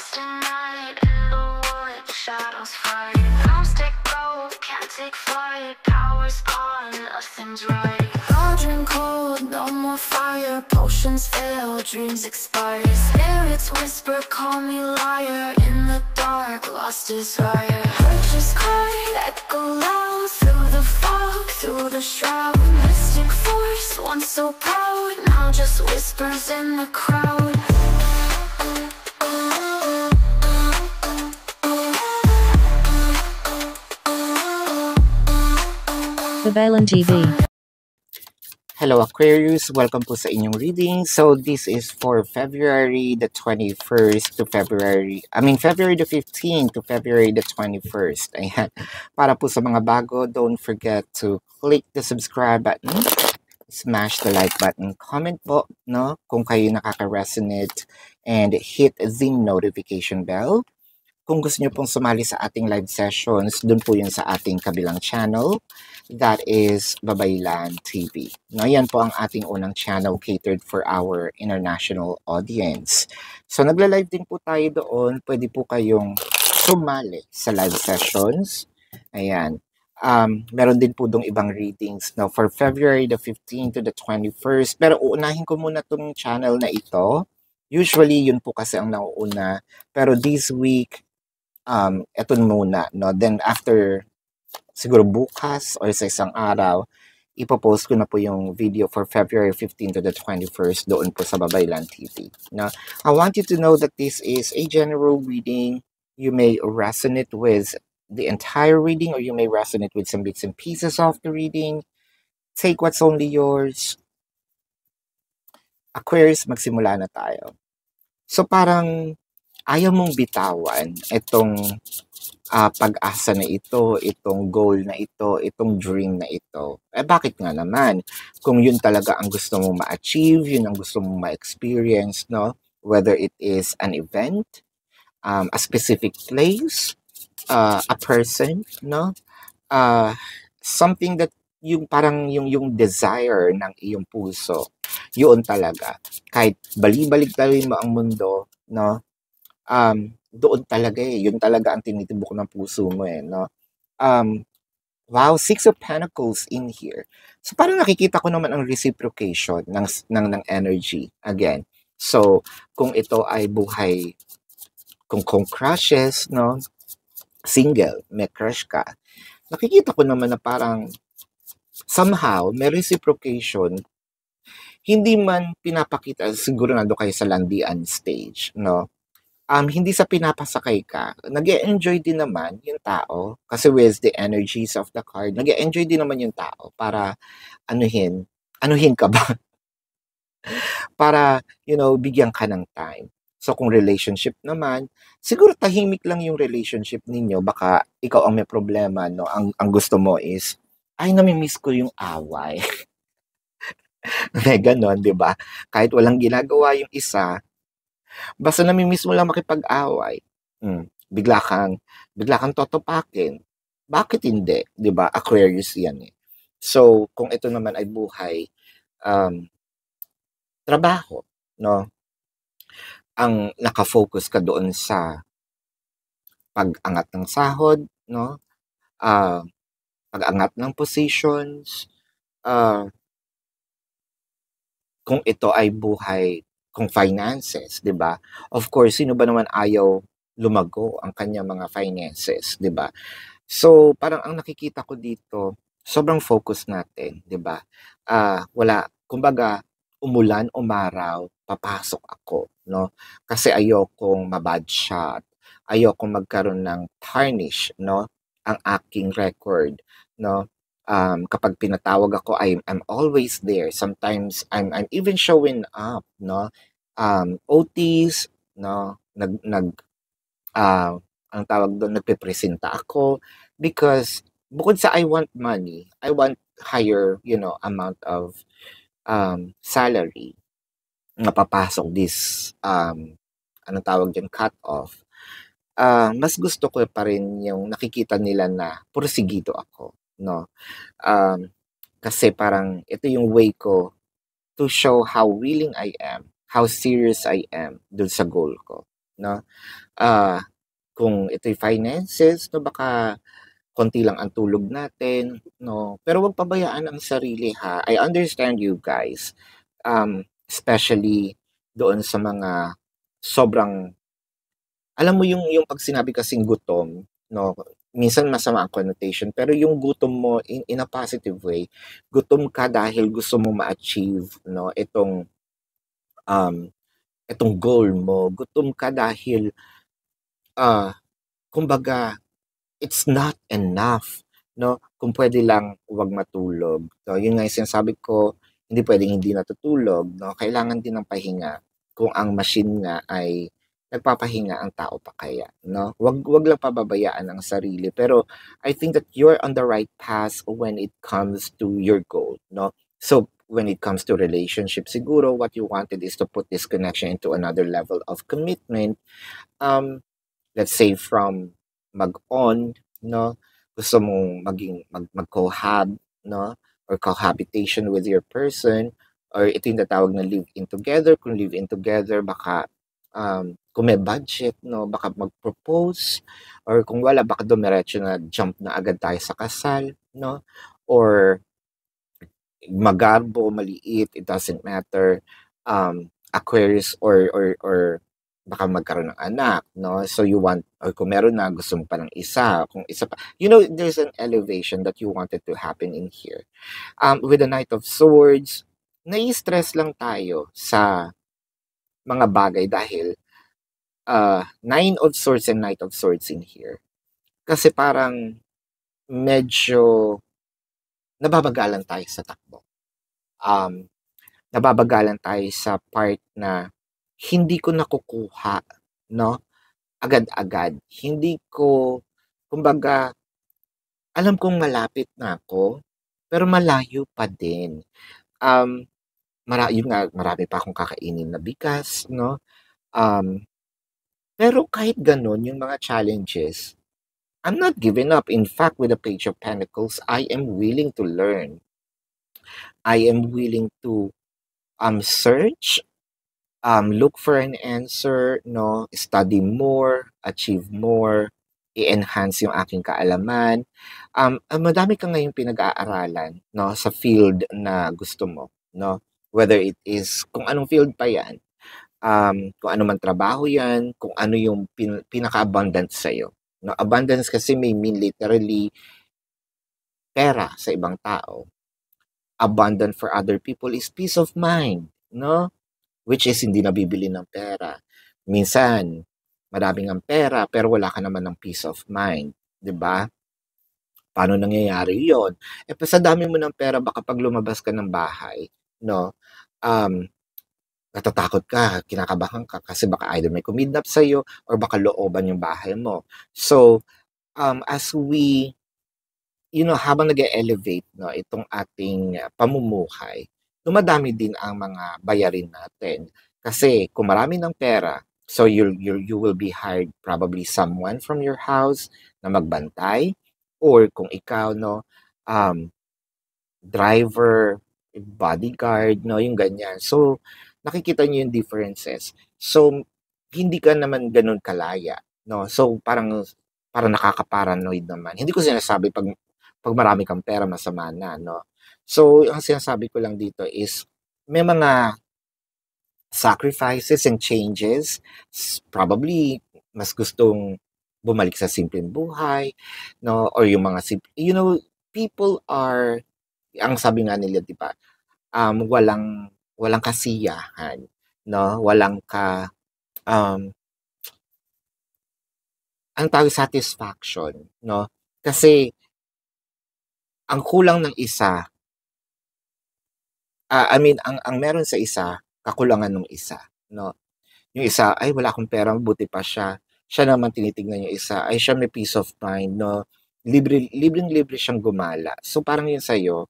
lost in night, in the wood, shadows fight. Arms take gold, can't take flight. Power's gone, nothing's right. Cauldron cold, no more fire. Potions fail, dreams expire. Spirits whisper, call me liar. In the dark, lost desire. Purchase cry, echo loud. Through the fog, through the shroud. Mystic force, once so proud, now just whispers in the crowd. Babaylan TV. Hello Aquarius, welcome po sa inyong reading. So this is for February the 21st to February the 15th to February the 21st. Ayan. Para po sa mga bago, don't forget to click the subscribe button, smash the like button, comment po, no, kung kayo nakaka-resonate, and hit the notification bell. Kung gusto nyo pong sumali sa ating live sessions, dun po yun sa ating kabilang channel. That is Babaylan TV. No, yan po ang ating unang channel catered for our international audience. So, nagla-live din po tayo doon. Pwede po kayong sumali sa live sessions. Ayan. Meron din po dong ibang readings no, for February the 15th to the 21st. Pero uunahin ko muna tong channel na ito. Usually, yun po kasi ang nauuna. Pero this week, eto muna, no? Then after, siguro bukas or sa isang araw, ipopost ko na po yung video for February 15 to the 21st doon po sa Babaylan TV. Now, I want you to know that this is a general reading. You may resonate with the entire reading or you may resonate with some bits and pieces of the reading. Take what's only yours. Aquarius, magsimula na tayo. So parang ayaw mong bitawan itong pag-asa na ito, itong goal na ito, itong dream na ito. Eh bakit nga naman? Kung yun talaga ang gusto mong ma-achieve, yun ang gusto mong ma-experience, no? Whether it is an event, a specific place, a person, no? Something that yung parang yung desire ng iyong puso, yun talaga. Kahit balik-balik mo ang mundo, no? Doon talaga yun talaga ang tinitibok ng puso mo no? Wow, 6 of Pentacles in here. So parang nakikita ko naman ang reciprocation ng energy again. So kung ito ay buhay, kung crushes, no? Single, may crush ka. Nakikita ko naman na parang somehow may reciprocation. Hindi man pinapakita, siguro nando kayo sa landian stage, no? Hindi sa pinapasakay ka, nag-e-enjoy din naman yung tao. Kasi with the energies of the card, nag-e-enjoy din naman yung tao para anuhin ka ba? Para, bigyan ka ng time. So kung relationship naman, siguro tahimik lang yung relationship ninyo. Baka ikaw ang may problema, no? Ang gusto mo is, ay, namimiss ko yung away. May ganon, di ba? Kahit walang ginagawa yung isa, basta namimiss mo lang makipag-away, bigla kang totopakin. Bakit hindi? 'Di ba? Aquarius 'yan eh. So, kung ito naman ay buhay, trabaho, no? Ang naka-focus ka doon sa pag-angat ng sahod, no? Pag-angat ng positions, kung ito ay buhay, kung finances, 'di ba? Of course, sino ba naman ayaw lumago ang kanyang mga finances, 'di ba? So, parang ang nakikita ko dito, sobrang focus natin, 'di ba? Wala, kumbaga, umulan, umaraw, papasok ako, no? Kasi ayokong mabad shot, ayokong magkaroon ng tarnish, no? Ang aking record, no? Kapag pinatawag ako, I'm always there. Sometimes I'm even showing up, no? OTs, no? Ang tawag doon, nagpepresenta ako because bukod sa I want money, I want higher, amount of salary na papasok this anong tawag diyan, cut off. Mas gusto ko pa rin yung nakikita nila na porsigido ako, no? Kasi parang ito yung way ko to show how willing I am, how serious I am dun sa goal ko, no? Ah, kung ito'y finances, no, baka konti lang ang tulog natin, no? Pero huwag pabayaan ang sarili, ha? I understand you guys, especially doon sa mga sobrang, alam mo yung 'pag sinabi kasing gutom, 'no, minsan masama ang connotation, pero yung gutom mo in a positive way, gutom ka dahil gusto mo ma-achieve, 'no, um, itong goal mo. Gutom ka dahil, ah, kumbaga it's not enough, 'no, kung puwede lang 'wag matulog. So, yun nga yung sinasabi ko, hindi puwedeng hindi natutulog, 'no, kailangan din ng pahinga. Kung ang machine nga ay nagpapahinga, ang tao pa kaya, 'no? 'Wag lang pababayaan ang sarili. Pero I think that you're on the right path when it comes to your goal, 'no? So, when it comes to relationship, siguro what you wanted is to put this connection into another level of commitment. Um, let's say from mag-on, 'no, gusto mong mag-cohab, 'no, or cohabitation with your person, or ito yung tatawag na live-in together. Kung live-in together, baka, kung may budget, 'no, baka mag-propose, or kung wala, baka dumiretso na jump na agad tayo sa kasal, 'no, or magarbo, maliit, it doesn't matter. Aquarius or baka magkaroon ng anak, no? So you want, or kung meron na, gusto mo pa ng isa, kung isa pa. You know, there's an elevation that you wanted to happen in here. With the Knight of Swords, nai-stress lang tayo sa mga bagay dahil Nine of Swords and Knight of Swords in here. Kasi parang medyo nababagalan tayo sa takbo. Nababagalan tayo sa part na hindi ko nakukuha, no, agad-agad. Hindi ko, kumbaga, alam kong malapit na ako, pero malayo pa din. Yun nga, marami pa akong kakainin na bigas, no? Pero kahit ganun, yung mga challenges, I'm not giving up. In fact, with the Page of Pentacles, I am willing to learn. I am willing to search, look for an answer, no, study more, achieve more, i-enhance yung aking kaalaman. Madami ka ngayong pinag-aaralan, no, sa field na gusto mo, no, whether it is kung anong field pa yan, kung ano man trabaho yan, kung ano yung pinaka-abundant sa'yo. No, abundance kasi may mean literally pera sa ibang tao. Abundant for other people is peace of mind, no? Which is hindi nabibili ng pera. Minsan, maraming ang pera pero wala ka naman ng peace of mind, 'di ba? Paano nangyayari 'yon? Sa dami mo ng pera, baka pag lumabas ka ng bahay, no? Natatakot ka, kinakabahan ka kasi baka either may kumidnap sa'yo or baka looban yung bahay mo. So, as we, habang nag-elevate, no, itong ating pamumuhay, dumadami din ang mga bayarin natin. Kasi kung marami ng pera, so you will be hired probably someone from your house na magbantay, or kung ikaw, no, driver, bodyguard, no, yung ganyan. So, nakikita niyo yung differences. So, hindi ka naman ganun kalaya, no? So, parang nakaka-paranoid naman. Hindi ko sinasabi pag marami kang pera, masama na, no? So, ang sinasabi ko lang dito is, may mga sacrifices and changes. Probably, mas gustong bumalik sa simpleng buhay, no? Or yung mga people are, ang sabi nga nila, di ba, walang kasiyahan, no? Walang ang tawag satisfaction, no? Kasi ang kulang ng isa, ang meron sa isa, kakulangan ng isa, no? Yung isa, ay wala akong pera, buti pa siya. Siya naman tinitignan yung isa, ay siya may peace of mind, no? Libreng-libre siyang gumala. So parang yun sa'yo,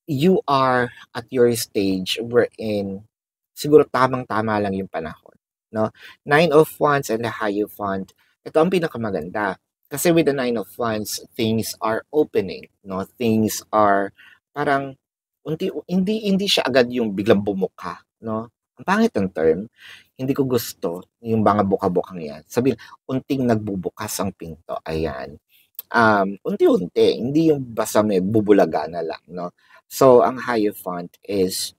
you are at your stage wherein siguro tamang-tama lang yung panahon, no? Nine of Wands and the Hierophant, ito ang pinakamaganda. Kasi with the Nine of Wands, things are opening, no? Things are parang hindi siya agad yung biglang bumuka, no? Ang pangit ng term. hindi ko gusto yung mga buka-bukang yan. Sabihin, unting nagbubukas ang pinto, ayan. Unti-unti, hindi yung basta may bubulaga na lang, no? So, ang Hierophant is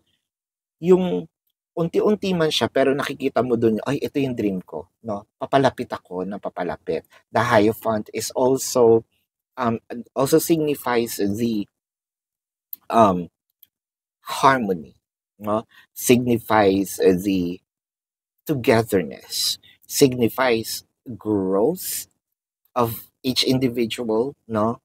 yung unti-unti man siya pero nakikita mo dun, ay, ito yung dream ko, no? Papalapit ako na papalapit. The Hierophant is also signifies the um harmony, no? Signifies the togetherness, signifies growth of each individual, no?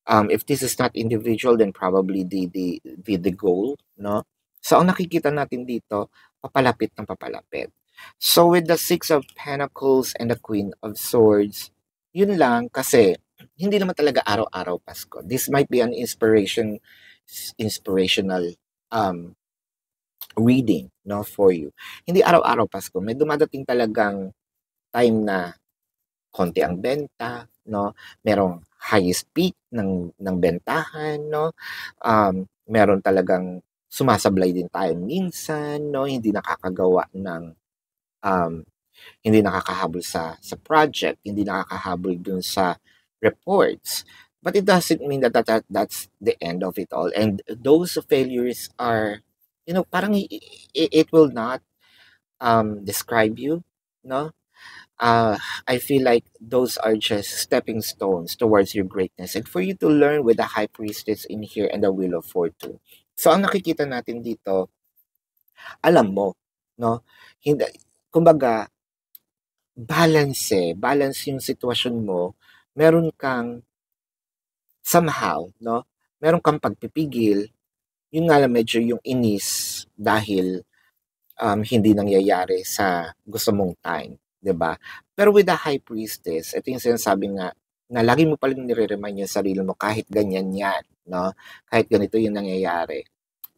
If this is not individual, then probably the goal, no? So, ang nakikita natin dito, papalapit ng papalapit. So, with the Six of Pentacles and the Queen of Swords, yun lang kasi hindi naman talaga araw-araw Pasko. This might be an inspirational um, reading, no, for you. Hindi araw-araw Pasko. May dumadating talagang time na konti ang benta, no? Merong highest peak ng bentahan, no? Meron talagang sumasablay din tayo minsan, no? Um, hindi nakakahabol sa project, hindi nakakahabol dun sa reports. But it doesn't mean that's the end of it all. And those failures are, parang it will not describe you, no? I feel like those are just stepping stones towards your greatness and for you to learn with the High Priestess in here and the Wheel of Fortune. So, ang nakikita natin dito, alam mo, no? Hindi, kumbaga, balance yung sitwasyon mo, meron kang somehow, no? Meron kang pagpipigil, yun nga lang medyo yung inis dahil hindi nangyayari sa gusto mong time, 'di ba? Pero with the High Priestess, ito yung sinasabi nga na lagi mo palang nire-remind yung sarili mo kahit ganyan yan, no? Kahit ganito yung nangyayari.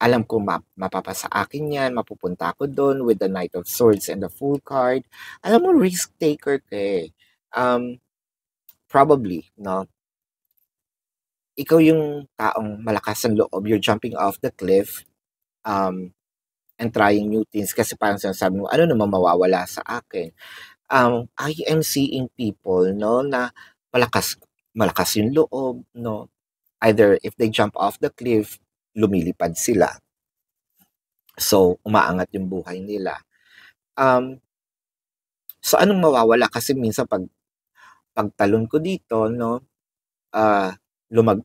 Alam ko mapapasa akin yan, mapupunta ako doon with the Knight of Swords and the Fool card. Alam mo, risk taker ka eh. Probably, no? Ikaw yung taong malakas ang loob, you're jumping off the cliff, and trying new things kasi parang sinasabi mo, ano naman mawawala sa akin? I am seeing people, no, na malakas yung loob, no? Either if they jump off the cliff, lumilipad sila. So, umaangat yung buhay nila. So, anong mawawala? Kasi minsan pagtalon ko dito, no,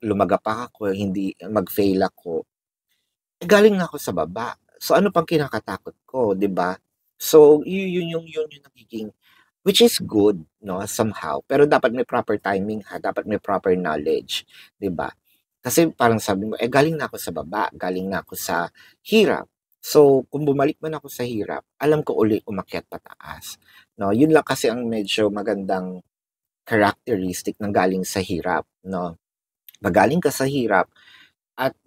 lumagapak ako, hindi mag-fail ako. Galing na ako sa baba. So, ano pang kinakatakot ko, 'di ba? So, yun yung nagiging, which is good, no, somehow. Pero dapat may proper timing ha, dapat may proper knowledge, 'di ba? Kasi parang sabi mo, galing na ako sa baba, galing na ako sa hirap. So, kung bumalik man ako sa hirap, alam ko uli umakyat pataas. No, yun lang kasi ang medyo magandang characteristic ng galing sa hirap, no? Magaling ka sa hirap at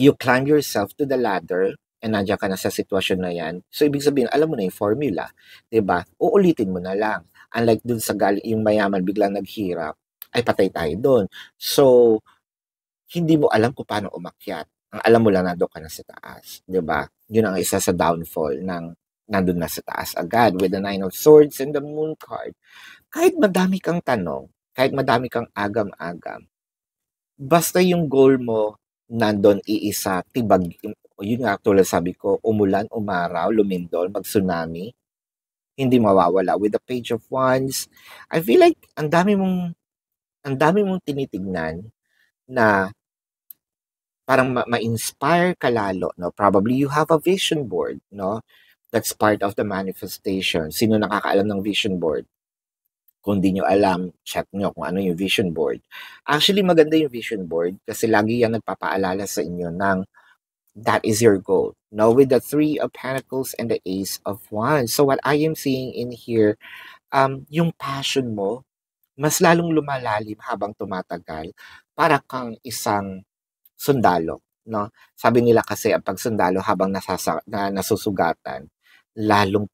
you climb yourself to the ladder and nandiyan ka na sa sitwasyon na yan. So, ibig sabihin, alam mo na yung formula. 'Di ba? Uulitin mo na lang. Unlike dun sa yung mayaman biglang naghirap, ay patay tayo dun. So, hindi mo alam kung paano umakyat. Ang alam mo lang, nandun ka na sa taas. 'Di ba? Yun ang isa sa downfall ng nandun na sa taas agad with the Nine of Swords and the Moon card. Kahit madami kang tanong, kahit madami kang agam-agam, basta yung goal mo nandun iisa, tibag, yun nga tulad sabi ko, umulan, umaraw, lumindol, mag-tsunami, hindi mawawala. With the Page of Wands, I feel like ang dami mong tinitignan na parang ma-inspire ka lalo, no? Probably you have a vision board, no? That's part of the manifestation. Sino nakakaalam ng vision board? Kung di nyo alam, check nyo kung ano yung vision board. Actually, maganda yung vision board kasi lagi yan nagpapaalala sa inyo ng that is your goal. Now, with the Three of Pentacles and the Ace of Wands. So, what I am seeing in here, yung passion mo, mas lalong lumalalim habang tumatagal para kang isang sundalo. No? Sabi nila kasi ang pagsundalo habang nasusugatan, lalong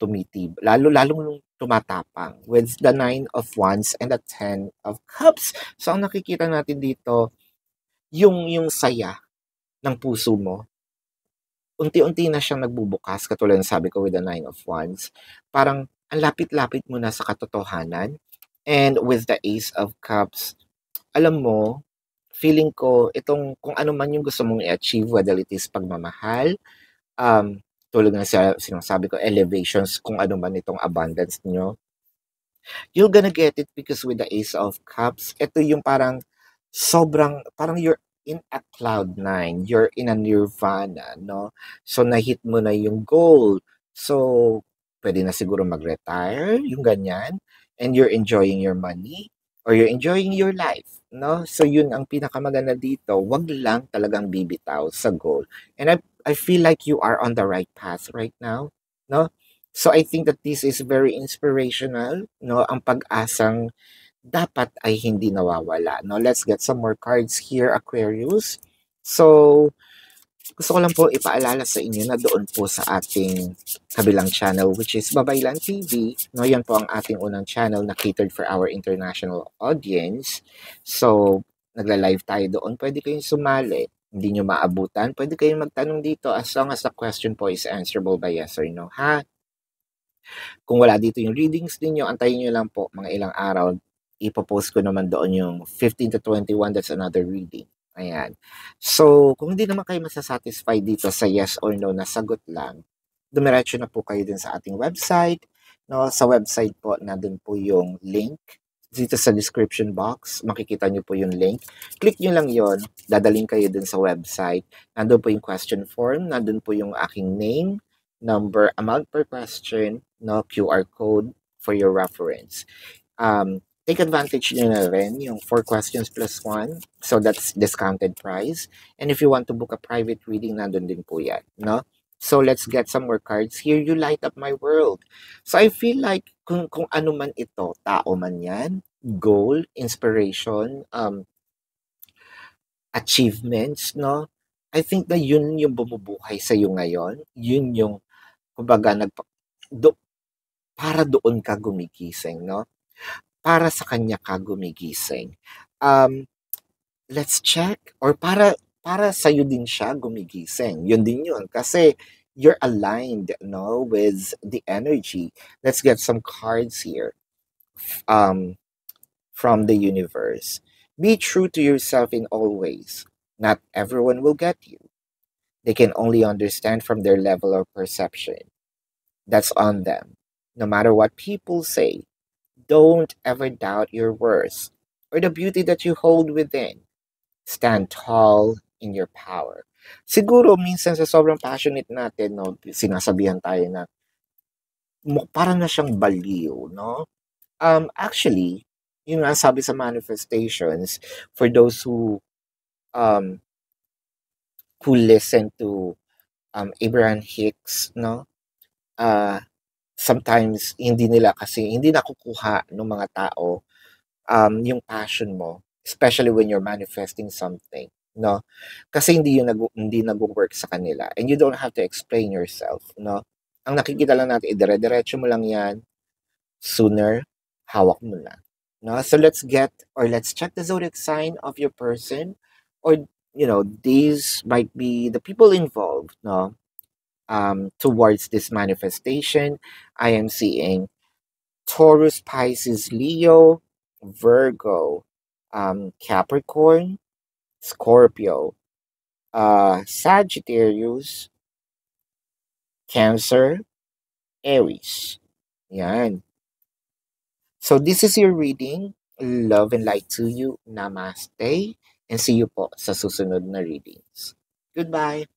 lalong tumatapang with the Nine of Wands and the Ten of Cups. So, ang nakikita natin dito, yung saya ng puso mo, unti-unti na siyang nagbubukas katulad ng sabi ko with the Nine of Wands. Parang ang lapit-lapit mo na sa katotohanan. And with the Ace of Cups, alam mo, feeling ko itong kung ano man yung gusto mong i-achieve, whether it is pagmamahal, tulad ng sinasabi ko, elevations, kung ano man itong abundance nyo, you're gonna get it because with the Ace of Cups, ito yung parang sobrang, parang you're in a cloud nine, you're in a nirvana, no? So, na-hit mo na yung goal. So, pwede na siguro mag-retire, yung ganyan, and you're enjoying your money, or you're enjoying your life, no? So, yun ang pinakamaganda dito. Wag lang talagang bibitaw sa goal. And I feel like you are on the right path right now, no? So I think that this is very inspirational, no? Ang pag-asang dapat ay hindi nawawala, no? Let's get some more cards here, Aquarius. So, gusto ko lang po ipaalala sa inyo na doon po sa ating kabilang channel, which is Babaylan TV, no? Yan po ang ating unang channel na catered for our international audience. So, nagla-live tayo doon. Pwede kayong sumali. Hindi nyo maabutan. Pwede kayong magtanong dito as long as the question po is answerable by yes or no, ha? Kung wala dito yung readings ninyo, antayin nyo lang po mga ilang araw. Ipopost ko naman doon yung 15 to 21, that's another reading. Ayan. So, kung hindi naman kayo masasatisfy dito sa yes or no na sagot lang, dumiretso na po kayo din sa ating website. No, sa website po, nandun po yung link. Dito sa description box, makikita nyo po yung link. Click nyo lang yon, dadaling kayo din sa website. Nandun po yung question form, nandun po yung aking name, number, amount per question, no, QR code for your reference. Take advantage nyo na rin yung 4 questions plus 1. So that's discounted price. And if you want to book a private reading, nandun din po yan, no? So let's get some more cards here. You light up my world. So I feel like kung ano man ito, tao man yan, goal, inspiration, achievements, no? I think na yun yung bumubuhay sa iyo ngayon. Yun yung, kumbaga, para doon ka gumigising, no? Para sa kanya ka gumigising. Let's check. Or para sa'yo din siya gumigising. Yun din yun. Kasi you're aligned, no, with the energy. Let's get some cards here from the universe. Be true to yourself in all ways. Not everyone will get you. They can only understand from their level of perception. That's on them. No matter what people say, don't ever doubt your worth or the beauty that you hold within. Stand tall in your power. Siguro minsan sa sobrang passionate natin, no, sinasabihan tayo na parang na siyang baliw, no? Actually, yun nga sabi sa manifestations, for those who listen to Abraham Hicks, no? Sometimes hindi nakukuha ng mga tao yung passion mo, especially when you're manifesting something, no? Kasi hindi nag-work sa kanila, and you don't have to explain yourself, no? Ang nakikita lang natin, dire-diretso mo lang yan, sooner, hawak mo na, no? So let's check the zodiac sign of your person, or these might be the people involved, no? Towards this manifestation. I am seeing Taurus, Pisces, Leo, Virgo, Capricorn, Scorpio, Sagittarius, Cancer, Aries. Yan. So this is your reading. Love and light to you. Namaste. And see you po sa susunod na readings. Goodbye.